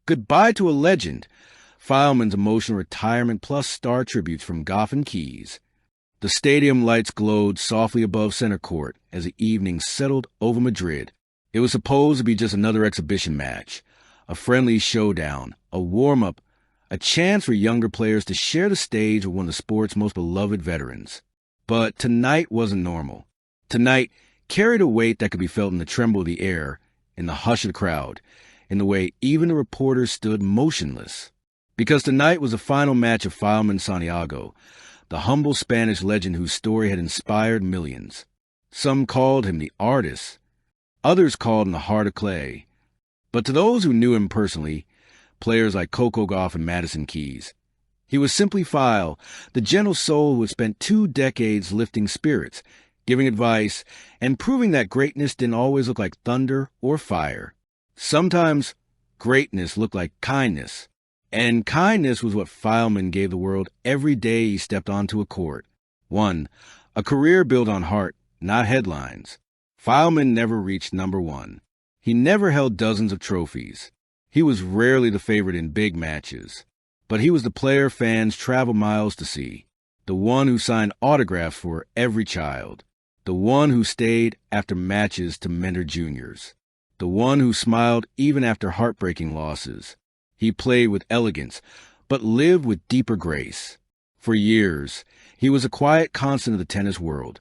Goodbye to a legend. Filemon's emotional retirement plus star tributes from Gauff and Keys. The stadium lights glowed softly above center court as the evening settled over Madrid. It was supposed to be just another exhibition match, a friendly showdown, a warm-up, a chance for younger players to share the stage with one of the sport's most beloved veterans. But tonight wasn't normal. Tonight carried a weight that could be felt in the tremble of the air, in the hush of the crowd, in the way even the reporters stood motionless. Because tonight was the final match of Filemón Santiago, the humble Spanish legend whose story had inspired millions. Some called him the artist. Others called him the heart of clay. But to those who knew him personally, players like Coco Gauff and Madison Keys, he was simply File, the gentle soul who had spent 2 decades lifting spirits, giving advice, and proving that greatness didn't always look like thunder or fire. Sometimes greatness looked like kindness. And kindness was what Filemón gave the world every day he stepped onto a court. A career built on heart, not headlines. Filemón never reached number 1. He never held dozens of trophies. He was rarely the favorite in big matches. But he was the player fans travel miles to see. The one who signed autographs for every child. The one who stayed after matches to mentor juniors. The one who smiled even after heartbreaking losses. He played with elegance, but lived with deeper grace. For years, he was a quiet constant of the tennis world,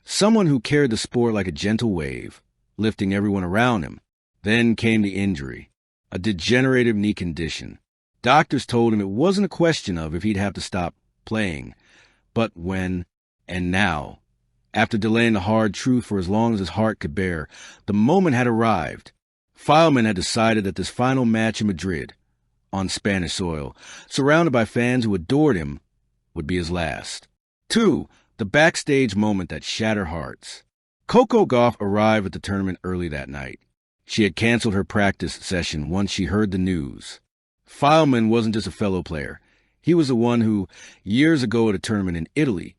someone who carried the sport like a gentle wave, lifting everyone around him. Then came the injury, a degenerative knee condition. Doctors told him it wasn't a question of if he'd have to stop playing, but when and now. After delaying the hard truth for as long as his heart could bear, the moment had arrived. Filemón had decided that this final match in Madrid, on Spanish soil, surrounded by fans who adored him, would be his last. 2. The backstage moment that shattered hearts. Coco Gauff arrived at the tournament early that night. She had canceled her practice session once she heard the news. Filemón wasn't just a fellow player. He was the one who, years ago at a tournament in Italy,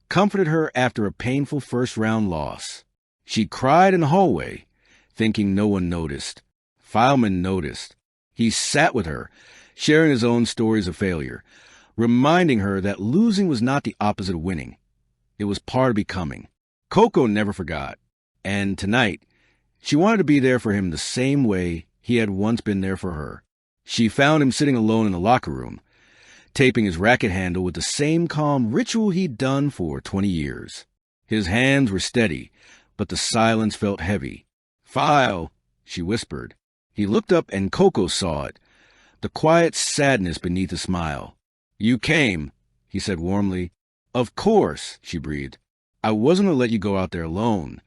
comforted her after a painful first-round loss. She cried in the hallway, thinking no one noticed. Filemón noticed. He sat with her, sharing his own stories of failure, reminding her that losing was not the opposite of winning. It was part of becoming. Coco never forgot. And tonight, she wanted to be there for him the same way he had once been there for her. She found him sitting alone in the locker room, taping his racket handle with the same calm ritual he'd done for 20 years. His hands were steady, but the silence felt heavy. "File," she whispered. He looked up and Coco saw it, the quiet sadness beneath the smile. "You came," he said warmly. "Of course," she breathed. "I wasn't going to let you go out there alone."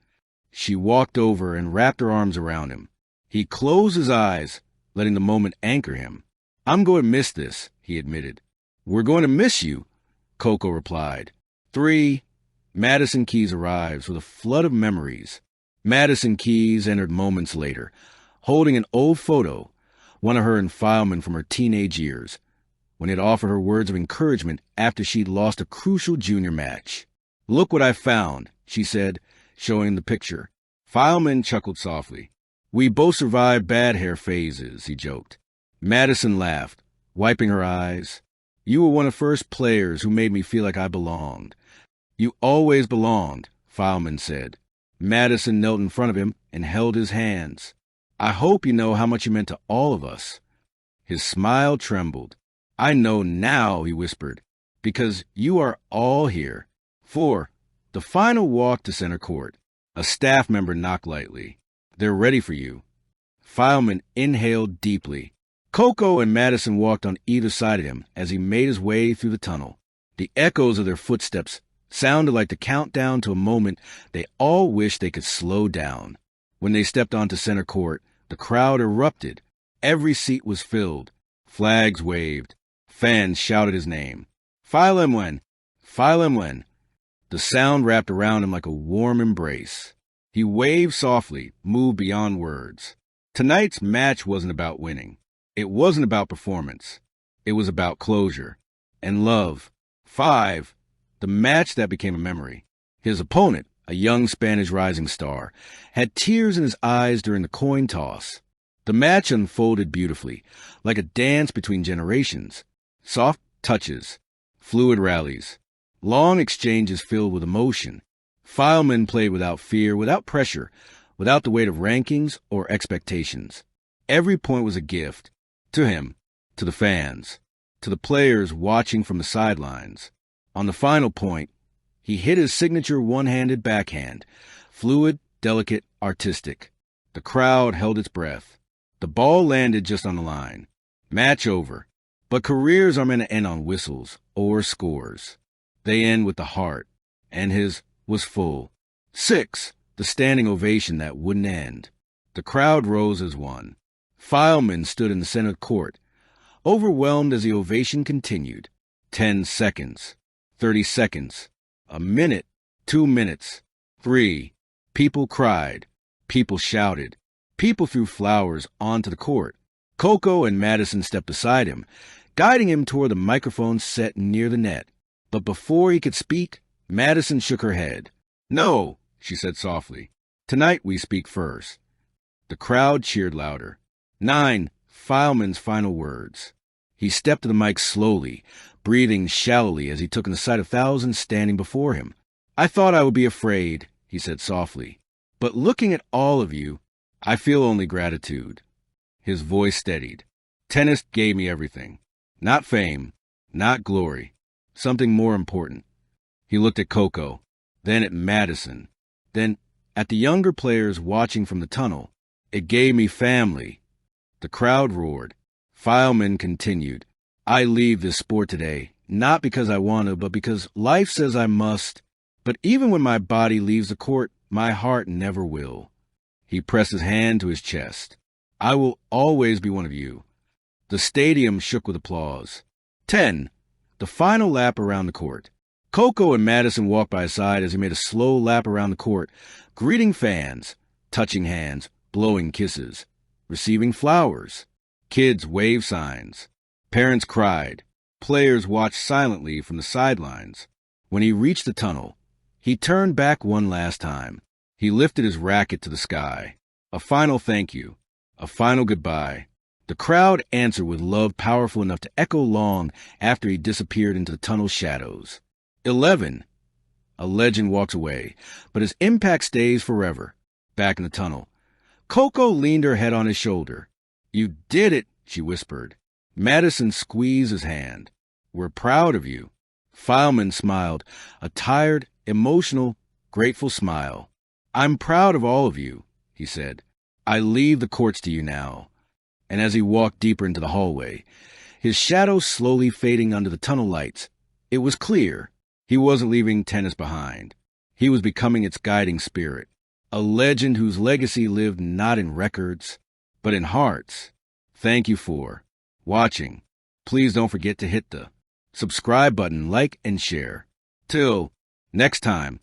She walked over and wrapped her arms around him. He closed his eyes, letting the moment anchor him. "I'm going to miss this," he admitted. "We're going to miss you," Coco replied. 3. Madison Keys arrives with a flood of memories. Madison Keys entered moments later, holding an old photo, one of her and Filemón from her teenage years, when he had offered her words of encouragement after she'd lost a crucial junior match. "Look what I found," she said, showing the picture. Filemón chuckled softly. "We both survived bad hair phases," he joked. Madison laughed, wiping her eyes. "You were one of the first players who made me feel like I belonged." "You always belonged," Filemón said. Madison knelt in front of him and held his hands. "I hope you know how much you meant to all of us." His smile trembled. "I know now," he whispered, "because you are all here." 4. The final walk to center court. A staff member knocked lightly. "They're ready for you." Filemón inhaled deeply. Coco and Madison walked on either side of him as he made his way through the tunnel. The echoes of their footsteps sounded like the countdown to a moment they all wished they could slow down. When they stepped onto center court, the crowd erupted. Every seat was filled. Flags waved. Fans shouted his name. "Filemón! Filemón!" The sound wrapped around him like a warm embrace. He waved softly, moved beyond words. Tonight's match wasn't about winning. It wasn't about performance. It was about closure and love. 5. The match that became a memory. His opponent, a young Spanish rising star, had tears in his eyes during the coin toss. The match unfolded beautifully, like a dance between generations. Soft touches, fluid rallies, long exchanges filled with emotion. Filemón played without fear, without pressure, without the weight of rankings or expectations. Every point was a gift, to him, to the fans, to the players watching from the sidelines. On the final point, he hit his signature one-handed backhand, fluid, delicate, artistic. The crowd held its breath. The ball landed just on the line. Match over. But careers are meant to end on whistles or scores. They end with the heart, and his was full. 6. The standing ovation that wouldn't end. The crowd rose as one. Filemón stood in the center court, overwhelmed as the ovation continued. 10 seconds. 30 seconds. A minute. 2 minutes. 3. People cried. People shouted. People threw flowers onto the court. Coco and Madison stepped beside him, guiding him toward the microphone set near the net. But before he could speak, Madison shook her head. "No," she said softly. "Tonight we speak first." The crowd cheered louder. 9. Filemón's final words. He stepped to the mic slowly, breathing shallowly as he took in the sight of thousands standing before him. "I thought I would be afraid," he said softly. "But looking at all of you, I feel only gratitude." His voice steadied. "Tennis gave me everything. Not fame, not glory. Something more important." He looked at Coco, then at Madison, then at the younger players watching from the tunnel. "It gave me family." The crowd roared. Filemón continued. "I leave this sport today, not because I want to, but because life says I must. But even when my body leaves the court, my heart never will." He pressed his hand to his chest. "I will always be one of you." The stadium shook with applause. 10. The final lap around the court. Coco and Madison walked by his side as he made a slow lap around the court, greeting fans, touching hands, blowing kisses, receiving flowers. Kids waved signs. Parents cried. Players watched silently from the sidelines. When he reached the tunnel, he turned back one last time. He lifted his racket to the sky. A final thank you. A final goodbye. The crowd answered with love powerful enough to echo long after he disappeared into the tunnel's shadows. 11. A legend walks away, but his impact stays forever. Back in the tunnel, Coco leaned her head on his shoulder. "You did it," she whispered. Madison squeezed his hand. "We're proud of you." Filemón smiled, a tired, emotional, grateful smile. "I'm proud of all of you," he said. "I leave the courts to you now." And as he walked deeper into the hallway, his shadow slowly fading under the tunnel lights, it was clear he wasn't leaving tennis behind. He was becoming its guiding spirit, a legend whose legacy lived not in records, but in hearts. Thank you for watching. Please don't forget to hit the subscribe button, like, and share. Till next time.